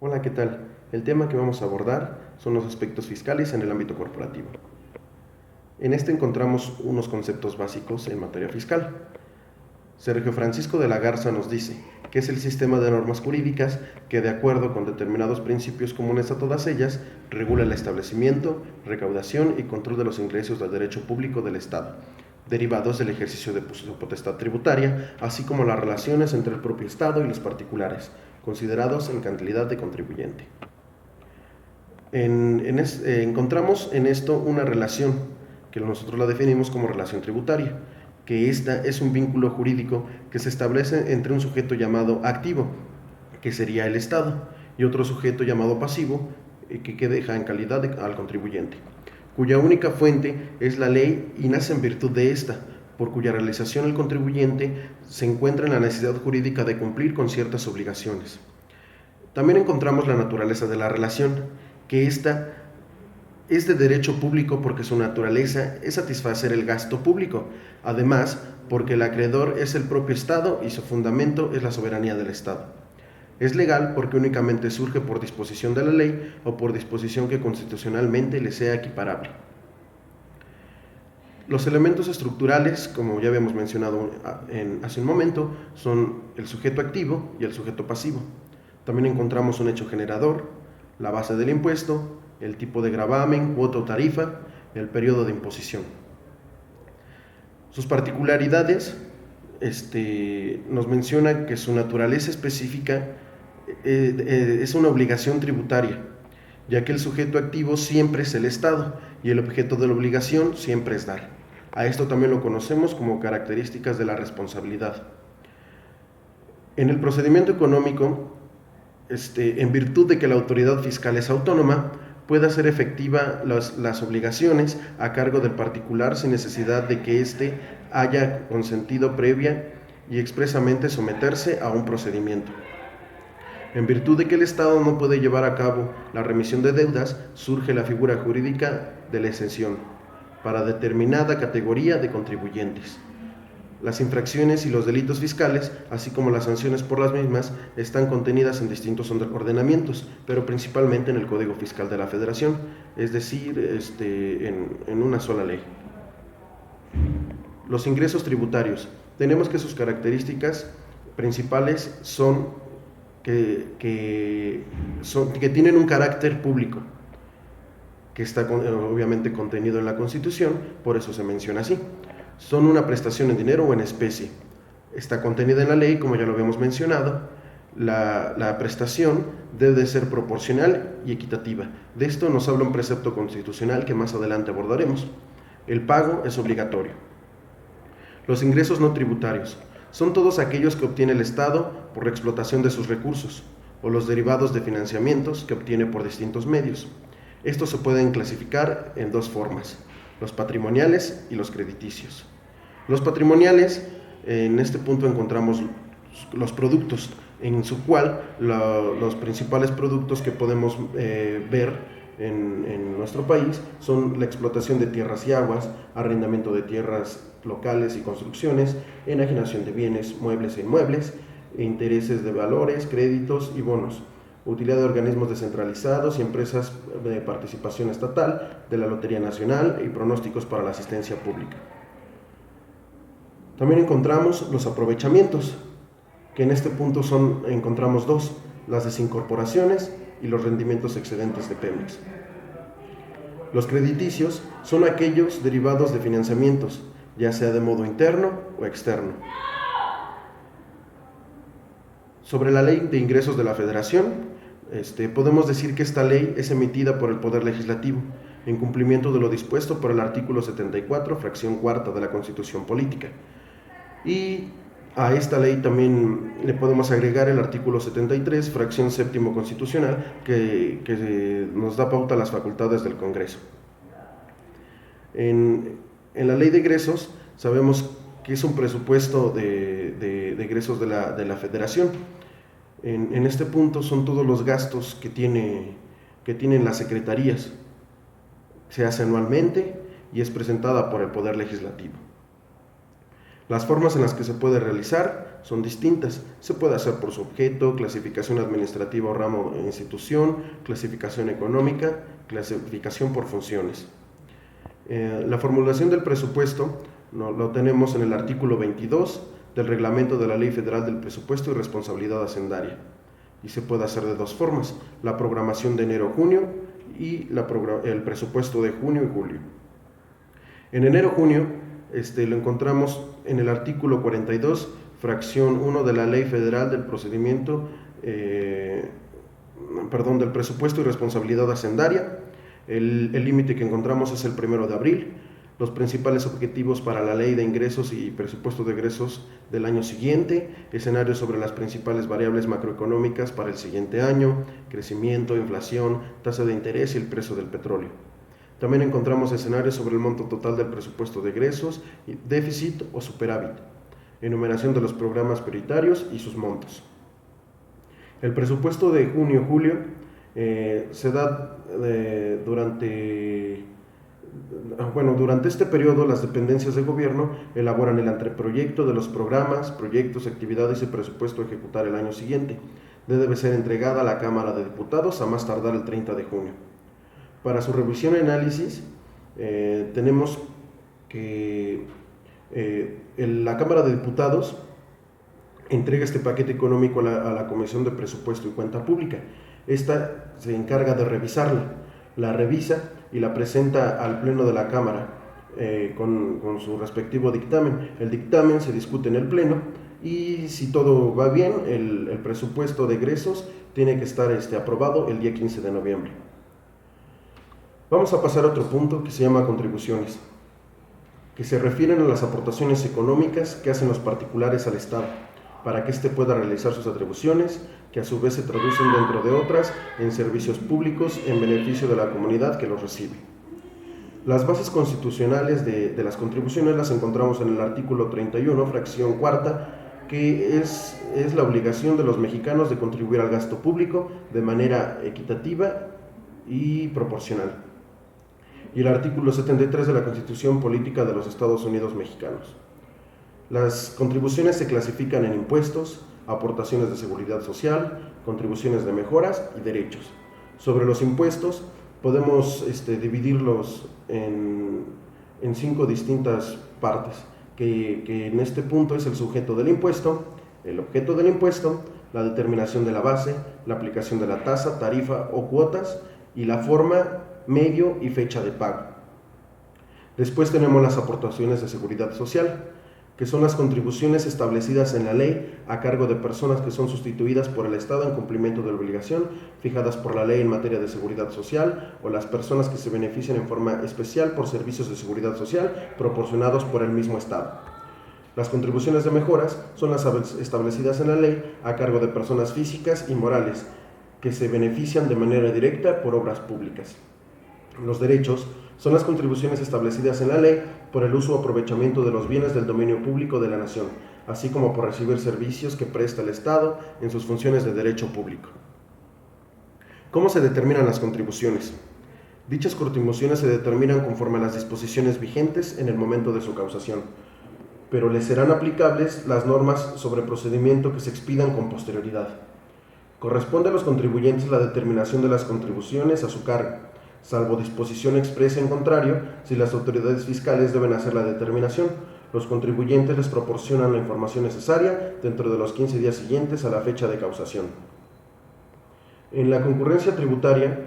Hola, ¿qué tal? El tema que vamos a abordar son los aspectos fiscales en el ámbito corporativo. En este encontramos unos conceptos básicos en materia fiscal. Sergio Francisco de la Garza nos dice que es el sistema de normas jurídicas que, de acuerdo con determinados principios comunes a todas ellas, regula el establecimiento, recaudación y control de los ingresos del derecho público del Estado, derivados del ejercicio de su potestad tributaria, así como las relaciones entre el propio Estado y los particulares, considerados en calidad de contribuyente. Encontramos en esto una relación que nosotros la definimos como relación tributaria, que esta es un vínculo jurídico que se establece entre un sujeto llamado activo, que sería el Estado, y otro sujeto llamado pasivo, que deja en calidad al contribuyente, cuya única fuente es la ley y nace en virtud de esta, por cuya realización el contribuyente se encuentra en la necesidad jurídica de cumplir con ciertas obligaciones. También encontramos la naturaleza de la relación, que esta es de derecho público porque su naturaleza es satisfacer el gasto público, además porque el acreedor es el propio Estado y su fundamento es la soberanía del Estado. Es legal porque únicamente surge por disposición de la ley o por disposición que constitucionalmente le sea equiparable. Los elementos estructurales, como ya habíamos mencionado hace un momento, son el sujeto activo y el sujeto pasivo. También encontramos un hecho generador, la base del impuesto, el tipo de gravamen, cuota o tarifa, el periodo de imposición. Sus particularidades nos menciona que su naturaleza específica es una obligación tributaria, ya que el sujeto activo siempre es el Estado y el objeto de la obligación siempre es dar. A esto también lo conocemos como características de la responsabilidad. En el procedimiento económico, en virtud de que la autoridad fiscal es autónoma, puede hacer efectiva las obligaciones a cargo del particular sin necesidad de que éste haya consentido previa y expresamente someterse a un procedimiento. En virtud de que el Estado no puede llevar a cabo la remisión de deudas, surge la figura jurídica de la exención para determinada categoría de contribuyentes. Las infracciones y los delitos fiscales, así como las sanciones por las mismas, están contenidas en distintos ordenamientos, pero principalmente en el Código Fiscal de la Federación, es decir, en una sola ley. Los ingresos tributarios. Tenemos que sus características principales son que tienen un carácter público, que está obviamente contenido en la Constitución, por eso se menciona así. Son una prestación en dinero o en especie. Está contenida en la ley, como ya lo habíamos mencionado. La prestación debe ser proporcional y equitativa. De esto nos habla un precepto constitucional que más adelante abordaremos. El pago es obligatorio. Los ingresos no tributarios son todos aquellos que obtiene el Estado por la explotación de sus recursos o los derivados de financiamientos que obtiene por distintos medios. Estos se pueden clasificar en dos formas: los patrimoniales y los crediticios. Los patrimoniales, en este punto encontramos los productos, en su cual los principales productos que podemos ver en nuestro país son la explotación de tierras y aguas, arrendamiento de tierras locales y construcciones, enajenación de bienes, muebles e inmuebles, intereses de valores, créditos y bonos, utilidad de organismos descentralizados y empresas de participación estatal, de la Lotería Nacional y pronósticos para la asistencia pública. También encontramos los aprovechamientos, que en este punto encontramos dos: las desincorporaciones y los rendimientos excedentes de Pemex. Los crediticios son aquellos derivados de financiamientos, ya sea de modo interno o externo. Sobre la Ley de Ingresos de la Federación, podemos decir que esta ley es emitida por el Poder Legislativo, en cumplimiento de lo dispuesto por el artículo 74, fracción cuarta de la Constitución Política. Y a esta ley también le podemos agregar el artículo 73, fracción séptimo constitucional, que nos da pauta a las facultades del Congreso. En la Ley de Egresos sabemos que es un presupuesto de egresos de la Federación. En este punto son todos los gastos que tienen las secretarías. Se hace anualmente y es presentada por el Poder Legislativo. Las formas en las que se puede realizar son distintas. Se puede hacer por sujeto, clasificación administrativa o ramo e institución, clasificación económica, clasificación por funciones. La formulación del presupuesto lo tenemos en el artículo 22 del reglamento de la Ley Federal del Presupuesto y Responsabilidad Hacendaria. Y se puede hacer de dos formas: la programación de enero-junio y el presupuesto de junio y julio. En enero-junio lo encontramos en el artículo 42, fracción 1 de la Ley Federal del Procedimiento, del Presupuesto y Responsabilidad Hacendaria. El límite que encontramos es el 1 de abril. Los principales objetivos para la ley de ingresos y presupuesto de egresos del año siguiente, escenarios sobre las principales variables macroeconómicas para el siguiente año, crecimiento, inflación, tasa de interés y el precio del petróleo. También encontramos escenarios sobre el monto total del presupuesto de egresos, déficit o superávit, enumeración de los programas prioritarios y sus montos. El presupuesto de junio-julio se da durante este periodo. Las dependencias de gobierno elaboran el anteproyecto de los programas, proyectos, actividades y presupuesto a ejecutar el año siguiente. Debe ser entregada a la Cámara de Diputados a más tardar el 30 de junio. Para su revisión y análisis, tenemos que la Cámara de Diputados entrega este paquete económico a la Comisión de Presupuesto y Cuenta Pública. Esta se encarga de revisarla, la revisa y la presenta al Pleno de la Cámara con su respectivo dictamen. El dictamen se discute en el Pleno y, si todo va bien, el presupuesto de egresos tiene que estar aprobado el día 15 de noviembre. Vamos a pasar a otro punto que se llama contribuciones, que se refieren a las aportaciones económicas que hacen los particulares al Estado, para que éste pueda realizar sus atribuciones, que a su vez se traducen, dentro de otras, en servicios públicos en beneficio de la comunidad que los recibe. Las bases constitucionales de las contribuciones las encontramos en el artículo 31, fracción cuarta, que es la obligación de los mexicanos de contribuir al gasto público de manera equitativa y proporcional. Y el artículo 73 de la Constitución Política de los Estados Unidos Mexicanos. Las contribuciones se clasifican en impuestos, aportaciones de seguridad social, contribuciones de mejoras y derechos. Sobre los impuestos, podemos dividirlos en 5 distintas partes, que en este punto es el sujeto del impuesto, el objeto del impuesto, la determinación de la base, la aplicación de la tasa, tarifa o cuotas y la forma, medio y fecha de pago. Después tenemos las aportaciones de seguridad social, que son las contribuciones establecidas en la ley a cargo de personas que son sustituidas por el Estado en cumplimiento de la obligación fijadas por la ley en materia de seguridad social, o las personas que se benefician en forma especial por servicios de seguridad social proporcionados por el mismo Estado. Las contribuciones de mejoras son las establecidas en la ley a cargo de personas físicas y morales que se benefician de manera directa por obras públicas. Los derechos son las contribuciones establecidas en la ley por el uso o aprovechamiento de los bienes del dominio público de la nación, así como por recibir servicios que presta el Estado en sus funciones de derecho público. ¿Cómo se determinan las contribuciones? Dichas contribuciones se determinan conforme a las disposiciones vigentes en el momento de su causación, pero les serán aplicables las normas sobre procedimiento que se expidan con posterioridad. Corresponde a los contribuyentes la determinación de las contribuciones a su cargo, salvo disposición expresa en contrario. Si las autoridades fiscales deben hacer la determinación, los contribuyentes les proporcionan la información necesaria dentro de los 15 días siguientes a la fecha de causación. En la concurrencia tributaria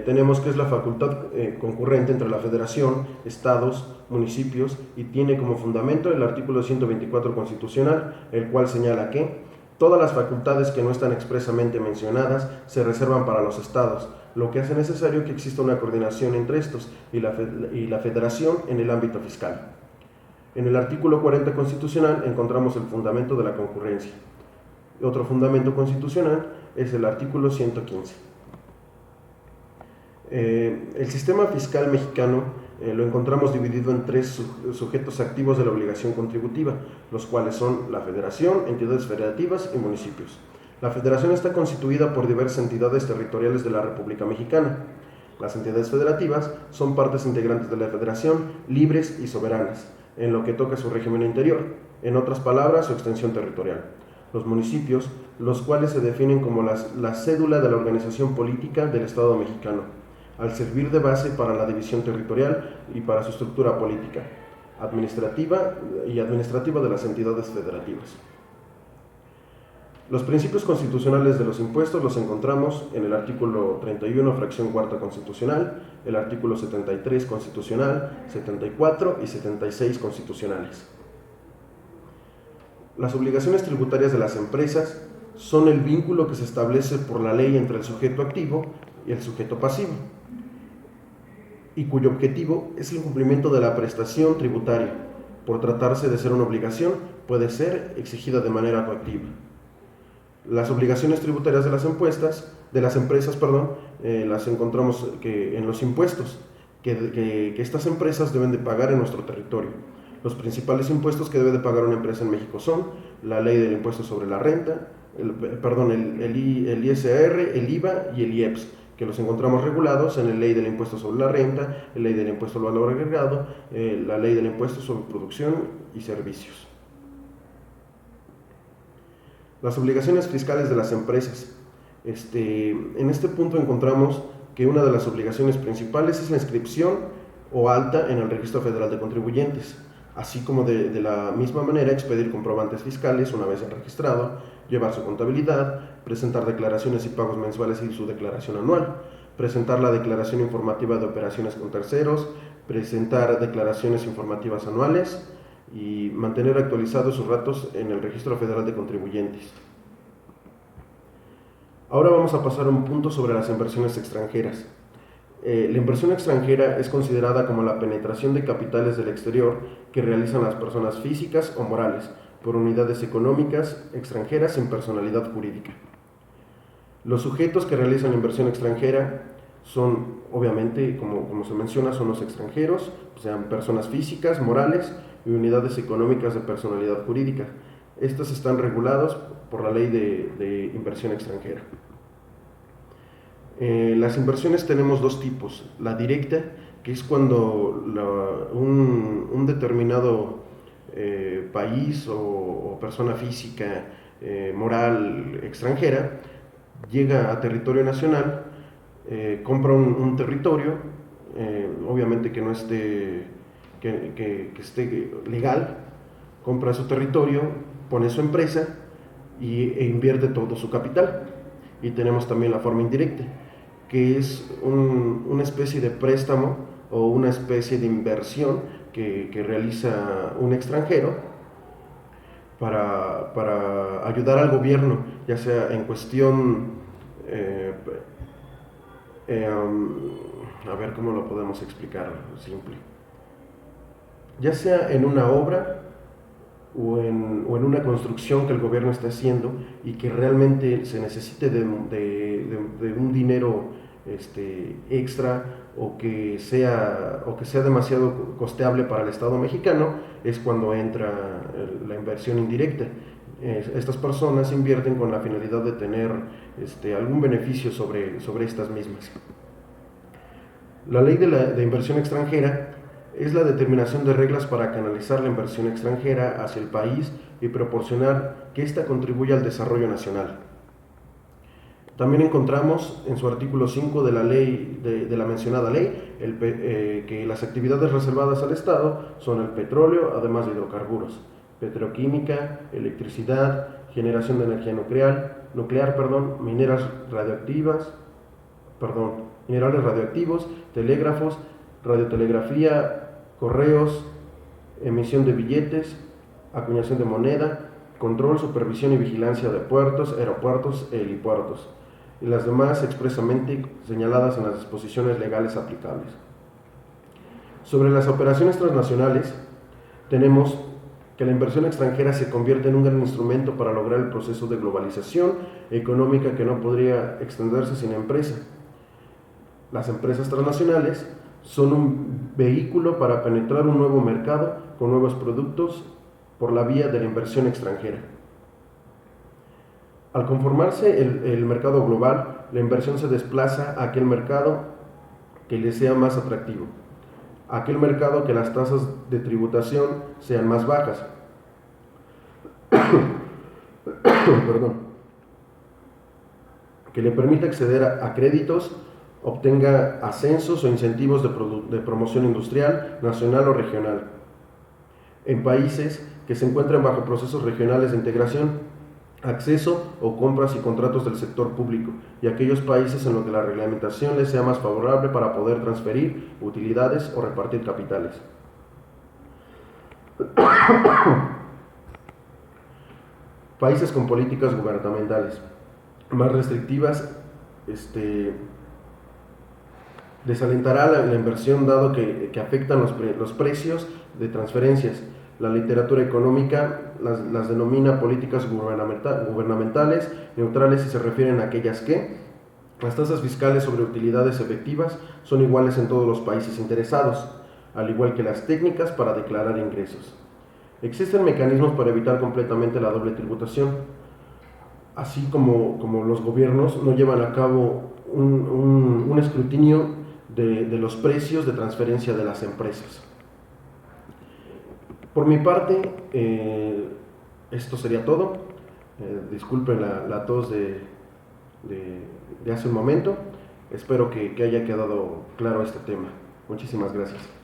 tenemos que es la facultad concurrente entre la Federación, estados, municipios, y tiene como fundamento el artículo 124 constitucional, el cual señala que todas las facultades que no están expresamente mencionadas se reservan para los estados, lo que hace necesario que exista una coordinación entre estos y la federación en el ámbito fiscal. En el artículo 40 constitucional encontramos el fundamento de la concurrencia. Otro fundamento constitucional es el artículo 115. El sistema fiscal mexicano lo encontramos dividido en 3 sujetos activos de la obligación contributiva, los cuales son la Federación, entidades federativas y municipios. La Federación está constituida por diversas entidades territoriales de la República Mexicana. Las entidades federativas son partes integrantes de la Federación, libres y soberanas, en lo que toca a su régimen interior. en otras palabras, su extensión territorial. Los municipios, los cuales se definen como la cédula de la organización política del Estado mexicano, al servir de base para la división territorial y para su estructura política, administrativa de las entidades federativas. Los principios constitucionales de los impuestos los encontramos en el artículo 31, fracción cuarta constitucional, el artículo 73 constitucional, 74 y 76 constitucionales. Las obligaciones tributarias de las empresas son el vínculo que se establece por la ley entre el sujeto activo y el sujeto pasivo, y cuyo objetivo es el cumplimiento de la prestación tributaria. Por tratarse de ser una obligación, puede ser exigida de manera coactiva. Las obligaciones tributarias de las empresas, las encontramos en los impuestos que estas empresas deben de pagar en nuestro territorio. Los principales impuestos que debe de pagar una empresa en México son la ley del impuesto sobre la renta, el ISR, el IVA y el IEPS, que los encontramos regulados en la ley del impuesto sobre la renta, la ley del impuesto al valor agregado, la ley del impuesto sobre producción y servicios. Las obligaciones fiscales de las empresas. En este punto encontramos que una de las obligaciones principales es la inscripción o alta en el Registro Federal de Contribuyentes, así como de la misma manera expedir comprobantes fiscales una vez registrado, llevar su contabilidad, presentar declaraciones y pagos mensuales y su declaración anual, presentar la declaración informativa de operaciones con terceros, presentar declaraciones informativas anuales, y mantener actualizados sus datos en el Registro Federal de Contribuyentes. Ahora vamos a pasar a un punto sobre las inversiones extranjeras. La inversión extranjera es considerada como la penetración de capitales del exterior que realizan las personas físicas o morales por unidades económicas extranjeras sin personalidad jurídica. Los sujetos que realizan inversión extranjera son, obviamente, como se menciona, son los extranjeros, sean personas físicas, morales y unidades económicas de personalidad jurídica. Estas están reguladas por la ley de inversión extranjera. Las inversiones tenemos dos tipos. La directa, que es cuando un determinado país o persona física, moral, extranjera, llega a territorio nacional, compra un territorio, obviamente que no esté, que esté legal, compra su territorio, pone su empresa e invierte todo su capital. Y tenemos también la forma indirecta, que es una especie de préstamo o una especie de inversión que realiza un extranjero para ayudar al gobierno, ya sea en cuestión, a ver cómo lo podemos explicar simple, ya sea en una obra o en una construcción que el gobierno está haciendo y que realmente se necesite de un dinero extra o que sea demasiado costeable para el Estado mexicano, es cuando entra la inversión indirecta. Estas personas invierten con la finalidad de tener algún beneficio sobre estas mismas. La ley de inversión extranjera es la determinación de reglas para canalizar la inversión extranjera hacia el país y proporcionar que ésta contribuya al desarrollo nacional. También encontramos en su artículo 5 de la ley, de la mencionada ley, que las actividades reservadas al Estado son el petróleo, además de hidrocarburos, petroquímica, electricidad, generación de energía nuclear, minerales radioactivos, telégrafos, radiotelegrafía, correos, emisión de billetes, acuñación de moneda, control, supervisión y vigilancia de puertos, aeropuertos e helipuertos, y las demás expresamente señaladas en las disposiciones legales aplicables. Sobre las operaciones transnacionales, tenemos que la inversión extranjera se convierte en un gran instrumento para lograr el proceso de globalización económica que no podría extenderse sin empresa. Las empresas transnacionales son un vehículo para penetrar un nuevo mercado con nuevos productos por la vía de la inversión extranjera. Al conformarse el mercado global, la inversión se desplaza a aquel mercado que le sea más atractivo, a aquel mercado que las tasas de tributación sean más bajas, perdón, que le permita acceder a créditos, obtenga ascensos o incentivos de promoción industrial, nacional o regional, en países que se encuentran bajo procesos regionales de integración, acceso o compras y contratos del sector público, y aquellos países en los que la reglamentación les sea más favorable para poder transferir utilidades o repartir capitales. Países con políticas gubernamentales más restrictivas, desalentará la inversión dado que afectan los precios de transferencias. La literatura económica las denomina políticas gubernamentales neutrales y se refieren a aquellas que las tasas fiscales sobre utilidades efectivas son iguales en todos los países interesados, al igual que las técnicas para declarar ingresos. Existen mecanismos para evitar completamente la doble tributación, así como los gobiernos no llevan a cabo un escrutinio de los precios de transferencia de las empresas. Por mi parte, esto sería todo. Disculpen la tos de hace un momento. Espero que haya quedado claro este tema. Muchísimas gracias.